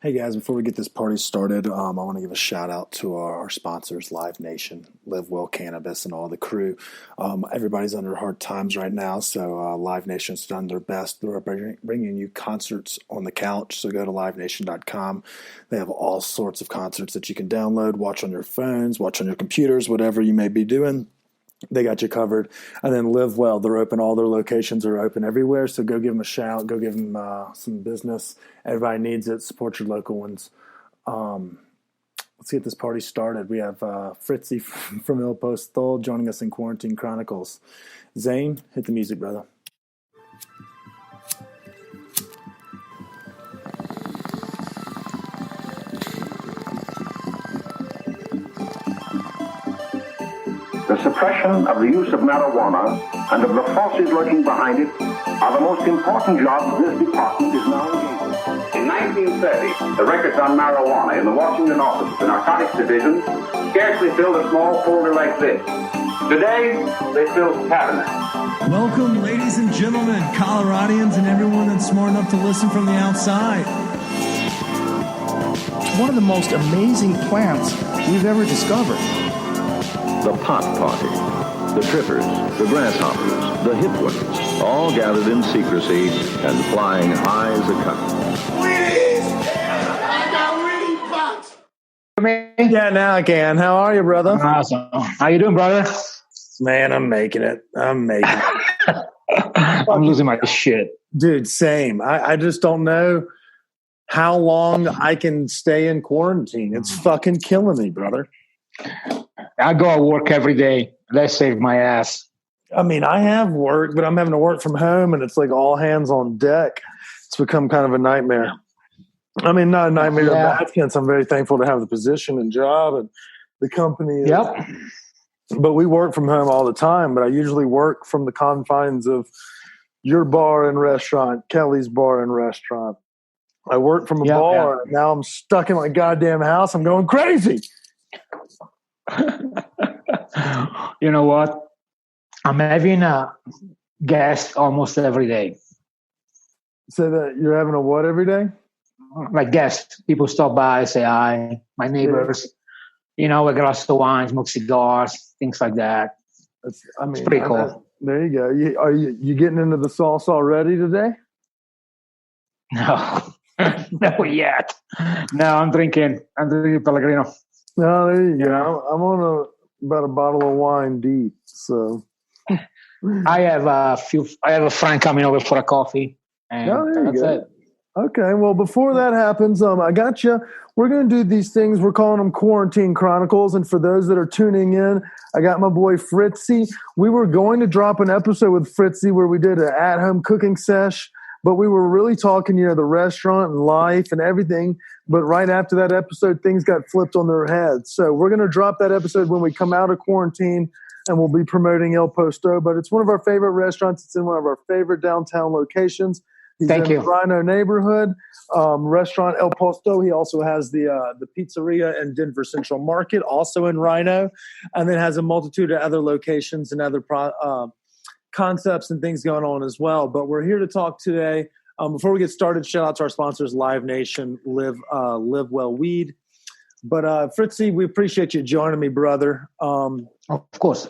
Hey guys, before we get this party started, I want to give a shout out to our sponsors, Live Nation, Live Well Cannabis, and all the crew. Everybody's under hard times right now, so Live Nation's done their best. They're bringing you concerts on the couch, so go to livenation.com. They have all sorts of concerts that you can download, watch on your phones, watch on your computers, whatever you may be doing. They got you covered. And then Live Well, they're open. All their locations are open everywhere. So go give them a shout. Go give them some business. Everybody needs it. Support your local ones. Let's get this party started. We have Frizzi from Il Posto joining us in Quarantine Chronicles. Zane, hit the music, brother. The suppression of the use of marijuana and of the forces lurking behind it are the most important jobs this department is now engaged in. In 1930, the records on marijuana in the Washington office of the Narcotics Division scarcely filled a small folder like this. Today, they fill cabinets. Welcome, ladies and gentlemen, Coloradians, and everyone that's smart enough to listen from the outside. One of the most amazing plants we've ever discovered. The pot party, the trippers, the grasshoppers, the hip ones, all gathered in secrecy and flying high as a kite. Yeah, now I can. How are you, brother? Awesome. How you doing, brother? Man, I'm making it. I'm losing my shit. Dude, same. I just don't know how long I can stay in quarantine. It's fucking killing me, brother. I go to work every day. That saved my ass. I mean, I have work, but I'm having to work from home, and it's like all hands on deck. It's become kind of a nightmare. I mean, not a nightmare in that sense. I'm very thankful to have the position and job and the company. Yep. But we work from home all the time, but I usually work from the confines of your bar and restaurant, Kelly's bar and restaurant. I work from a bar. Yeah. Now I'm stuck in my goddamn house. I'm going crazy. You know what? I'm having a guest almost every day. Say that you're having a what every day? Like guests. People stop by, say hi. My neighbors, a glass of wine, smoke cigars, things like that. It's pretty cool. There you go. Are you getting into the sauce already today? No, not yet. No, I'm drinking Pellegrino. No, there you go. I'm on about a bottle of wine deep. So I have a friend coming over for a coffee, and that's it. Okay, well, before that happens, I got you. We're going to do these things. We're calling them Quarantine Chronicles. And for those that are tuning in, I got my boy Frizzi. We were going to drop an episode with Frizzi where we did an at-home cooking sesh, but we were really talking, the restaurant and life and everything. But right after that episode, things got flipped on their heads. So we're going to drop that episode when we come out of quarantine, and we'll be promoting Il Posto. But it's one of our favorite restaurants. It's in one of our favorite downtown locations. He's in the RiNo neighborhood, restaurant Il Posto. He also has the pizzeria in Denver Central Market, also in RiNo, and then has a multitude of other locations and other concepts and things going on as well. But we're here to talk today. Before we get started, shout out to our sponsors, Live Nation, Live Well Weed. But Frizzi, we appreciate you joining me, brother. Of course.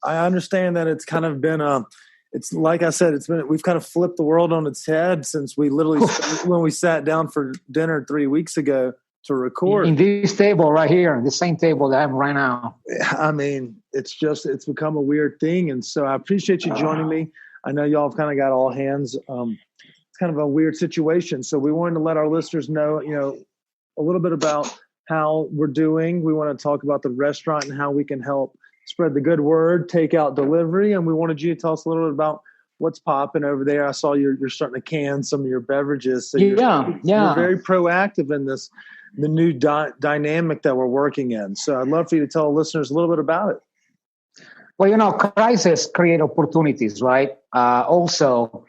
I understand that it's kind of been it's like I said, we've kind of flipped the world on its head since we literally when we sat down for dinner 3 weeks ago to record. In this table right here, the same table that I have right now. I mean, it's become a weird thing, and so I appreciate you joining me. I know y'all have kind of got all hands. It's kind of a weird situation, so we wanted to let our listeners know, a little bit about how we're doing. We want to talk about the restaurant and how we can help spread the good word, takeout delivery, and we wanted you to tell us a little bit about what's popping over there. I saw you're starting to can some of your beverages. So you're very proactive in the new dynamic that we're working in. So I'd love for you to tell listeners a little bit about it. Well, crises create opportunities, right? Also,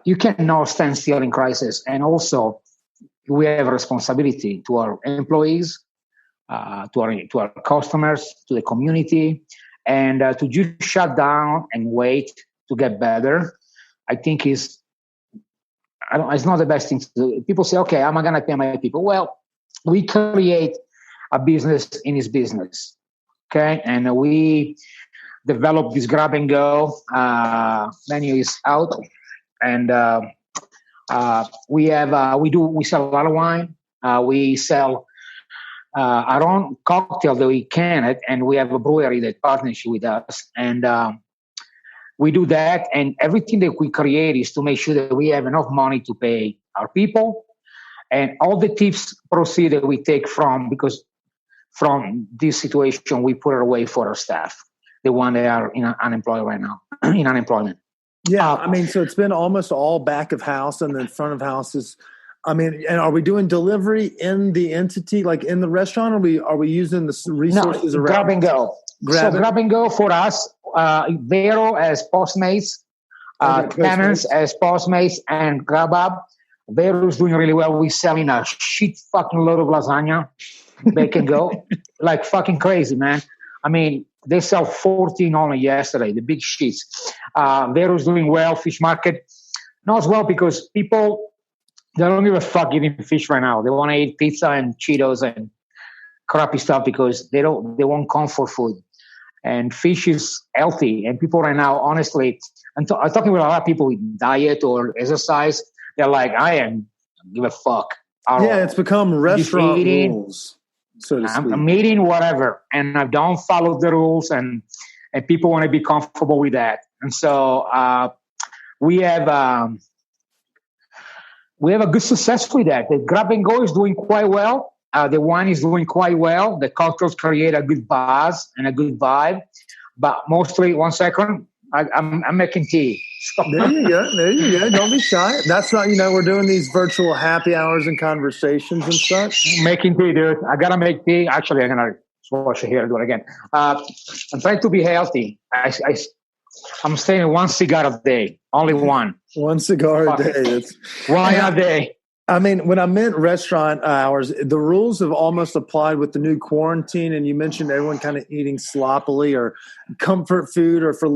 you cannot stand still in crisis. And also, we have a responsibility to our employees, to our customers, to the community, and to just shut down and wait to get better, I think is it's not the best thing to do. People say, okay, how am I going to pay my people? Well, we create a business in his business. Okay. And we develop this grab and go menu is out. And we sell a lot of wine. We sell our own cocktail that we can it, and we have a brewery that partnership with us. And we do that, and everything that we create is to make sure that we have enough money to pay our people, and all the tips proceed that we take from this situation, we put it away for our staff, the one that are unemployed right now, in unemployment. Yeah, I mean, so it's been almost all back of house, and then front of house is. I mean, and are we doing delivery in the entity, like in the restaurant? Or are we using the resources around? Grab and go. Grab and go for us. Vero as Postmates, Tenants as Postmates, and GrabHub. Vero is doing really well. We're selling a shit fucking load of lasagna. They can go like fucking crazy, man. I mean, they sell 14 only yesterday. The big sheets. Vero's doing well. Fish market not as well because people. They don't give a fuck eating fish right now. They want to eat pizza and Cheetos and crappy stuff because they want comfort food. And fish is healthy. And people right now, honestly, I'm talking with a lot of people with diet or exercise. They're like, don't give a fuck. It's become restaurant rules, so to speak. I'm eating whatever. And I don't follow the rules. And people want to be comfortable with that. And so we have a good success with that. The grab and go is doing quite well. The wine is doing quite well. The cocktails create a good buzz and a good vibe. But mostly, one second, I'm making tea. So. There you go. Don't be shy. That's not, we're doing these virtual happy hours and conversations and such. Making tea, dude. I got to make tea. Actually, I'm going to wash it here and do it again. I'm trying to be healthy. I'm staying one cigar a day. Only one. One cigar a day. That's one a day. I mean, when I meant restaurant hours, the rules have almost applied with the new quarantine. And you mentioned everyone kind of eating sloppily or comfort food or for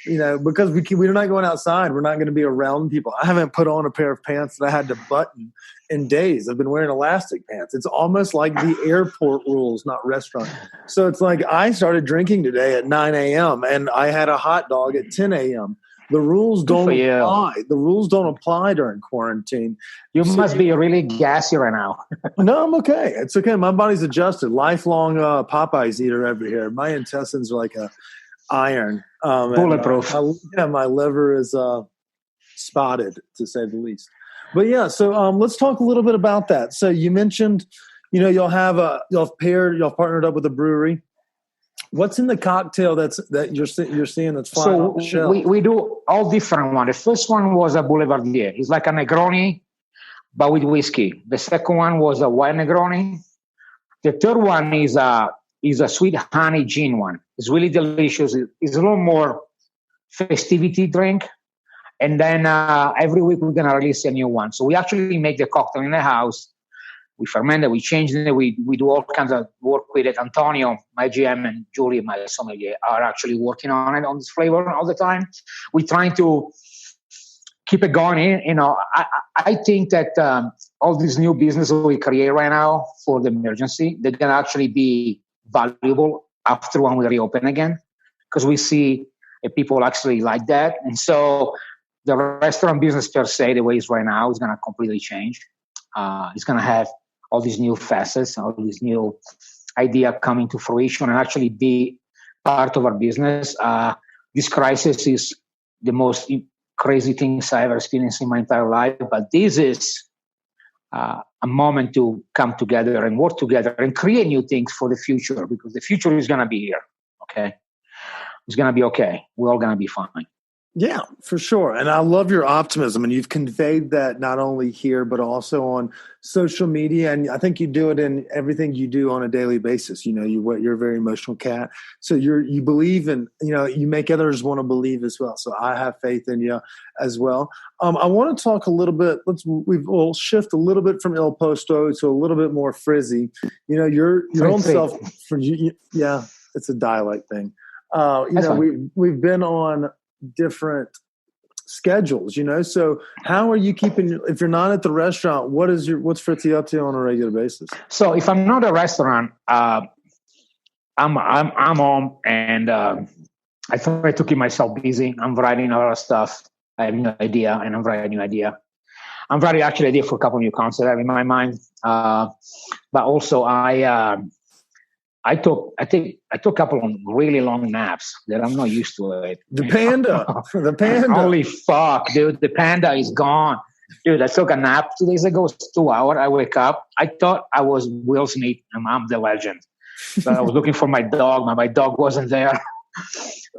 because we're not going outside. We're not going to be around people. I haven't put on a pair of pants that I had to button in days. I've been wearing elastic pants. It's almost like the airport rules, not restaurant. So it's like I started drinking today at 9 a.m. and I had a hot dog at 10 a.m. The rules don't apply. The rules don't apply during quarantine. You must be really gassy right now. No, I'm okay. It's okay. My body's adjusted. Lifelong Popeyes eater over here. My intestines are like a iron. Bulletproof. My liver is spotted, to say the least. But yeah, so let's talk a little bit about that. So you mentioned, y'all partnered up with a brewery. What's in the cocktail that you're seeing that's flying off the shelf? We do all different ones. The first one was a Boulevardier. It's like a Negroni, but with whiskey. The second one was a white Negroni. The third one is a sweet honey gin one. It's really delicious. It's a little more festivity drink. And then every week we're going to release a new one. So we actually make the cocktail in the house. We ferment it, we change it, we do all kinds of work with it. Antonio, my GM, and Julie, my sommelier, are actually working on it, on this flavor all the time. We're trying to keep it going. I think that all these new businesses we create right now for the emergency, they're going to actually be valuable after when we reopen again, because we see people actually like that. And so the restaurant business per se, the way it's right now, is going to completely change. It's going to have all these new facets, all these new idea coming to fruition and actually be part of our business. This crisis is the most crazy things I ever experienced in my entire life. But this is a moment to come together and work together and create new things for the future, because the future is going to be here. Okay. It's going to be okay. We're all going to be fine. Yeah, for sure. And I love your optimism, and you've conveyed that not only here, but also on social media. And I think you do it in everything you do on a daily basis. You're a very emotional cat. So you believe in, you make others want to believe as well. So I have faith in you as well. I want to talk a little bit. We'll shift a little bit from Il Posto to a little bit more Frizzi. Your own self. Yeah, it's a dialect thing. We've been on different schedules, So how are you keeping, if you're not at the restaurant, what's Fritzy up to on a regular basis? So if I'm not at a restaurant, I'm home, and I try to keep myself busy. I'm writing a lot of stuff. I have a new idea, and I'm writing a new idea. I'm writing actually idea for a couple of new concepts I have in my mind. But also I took a couple of really long naps that I'm not used to it. The panda. Holy fuck, dude! The panda is gone, dude. I took a nap 2 days ago. It's 2 hours. I wake up. I thought I was Will Smith and I'm the legend. But I was looking for my dog. My dog wasn't there.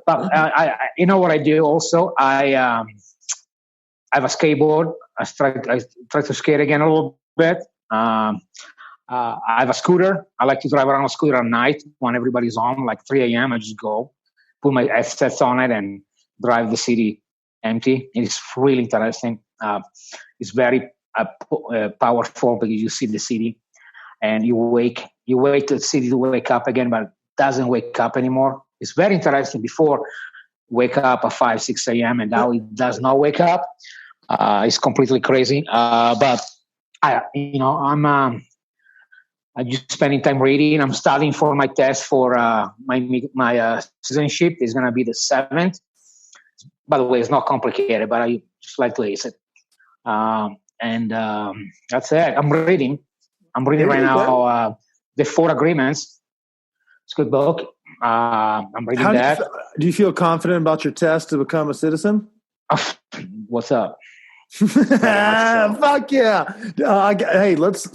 But I you know what I do also? I have a skateboard. I try to skate again a little bit. I have a scooter. I like to drive around a scooter at night when everybody's home, like 3 a.m. I just go, put my headsets on it, and drive the city empty. It's really interesting. It's very powerful because you see the city, and you wait to the city to wake up again, but it doesn't wake up anymore. It's very interesting. Before wake up at 5, 6 a.m. and now it does not wake up. It's completely crazy. But I'm just spending time reading. I'm studying for my test for my citizenship. It's going to be the 7th. By the way, it's not complicated, but I just like to ace it. And that's it. I'm reading right now The 4 Agreements. It's a good book. I'm reading that. Do you feel confident about your test to become a citizen? What's up? Fuck yeah. Hey, let's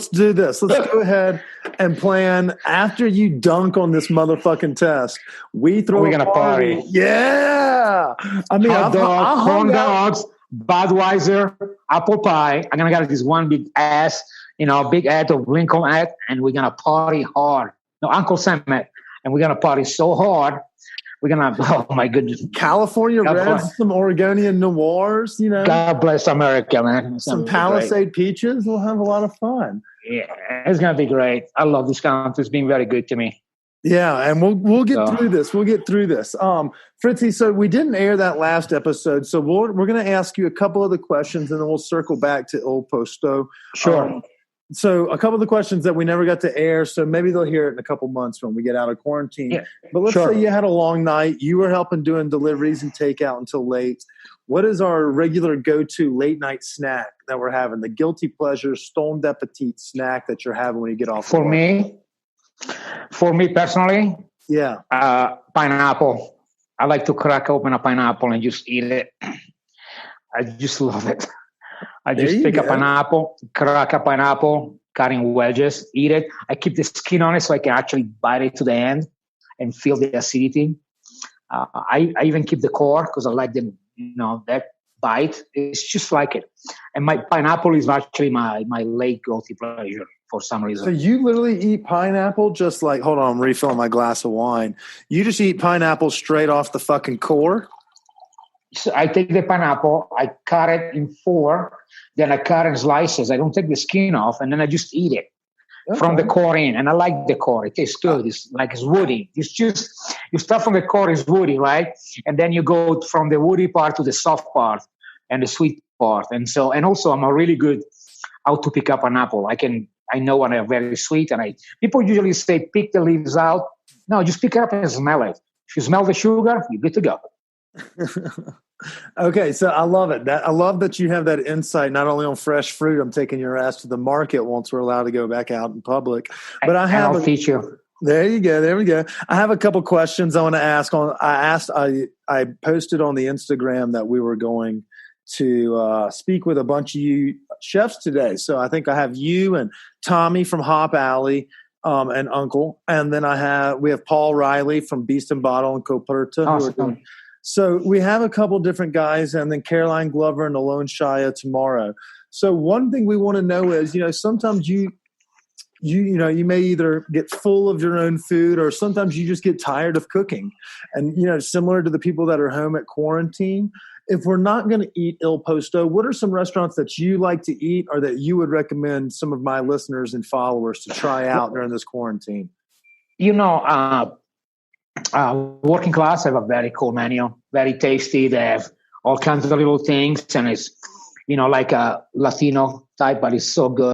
do this. Let's go ahead and plan after you dunk on this motherfucking test. We're gonna party. Yeah. I mean, hot dogs, corn dogs, Budweiser, apple pie. I'm gonna get this one big ass, big ad of Lincoln ad, and we're gonna party hard. No, Uncle Sam ad. And we're going to party so hard. We're going to, oh my goodness. California Reds, some Oregonian Noirs, God bless America, man. Some Palisade Peaches. We'll have a lot of fun. Yeah, it's going to be great. I love this country. It's been very good to me. Yeah, and we'll get through this. We'll get through this. Fritzy, so we didn't air that last episode, so we're going to ask you a couple of the questions, and then we'll circle back to Il Posto. Sure. So a couple of the questions that we never got to air, so maybe they'll hear it in a couple months when we get out of quarantine. Yeah, but let's say you had a long night. You were helping doing deliveries and takeout until late. What is our regular go-to late-night snack that we're having? The guilty pleasure, stoned appetit snack that you're having when you get off For me personally, pineapple. I like to crack open a pineapple and just eat it. I just love it. I just take a pineapple, crack a pineapple, cut in wedges, eat it. I keep the skin on it so I can actually bite it to the end and feel the acidity. I even keep the core because I like that bite. It's just like it. And my pineapple is actually my late guilty pleasure for some reason. So you literally eat pineapple just like, hold on, I'm refilling my glass of wine. You just eat pineapple straight off the fucking core? So I take the pineapple, I cut it in 4, then I cut in slices. I don't take the skin off, and then I just eat it from the core in. And I like the core. It tastes good. It's woody. It's just, you start from the core, it's woody, right? And then you go from the woody part to the soft part and the sweet part. And also I'm a really good how to pick up an apple. I know when they're very sweet, and people usually say pick the leaves out. No, just pick it up and smell it. If you smell the sugar, you're good to go. Okay, so I love it. I love that you have that insight not only on fresh fruit. I'm taking your ass to the market once we're allowed to go back out in public. But I'll teach you. There you go. There we go. I have a couple questions I want to ask. I posted on the Instagram that we were going to speak with a bunch of you chefs today. So I think I have you and Tommy from Hop Alley. And Uncle, and then we have Paul Riley from Beast and Bottle and Coperta. Awesome. So we have a couple different guys, and then Caroline Glover and Alon Shaya tomorrow. So one thing we want to know is, sometimes you may either get full of your own food, or sometimes you just get tired of cooking. And similar to the people that are home at quarantine, if we're not going to eat Il Posto, what are some restaurants that you like to eat, or that you would recommend some of my listeners and followers to try out during this quarantine? Working Class have a very cool menu, very tasty. They have all kinds of little things, and it's like a Latino type, but it's so good.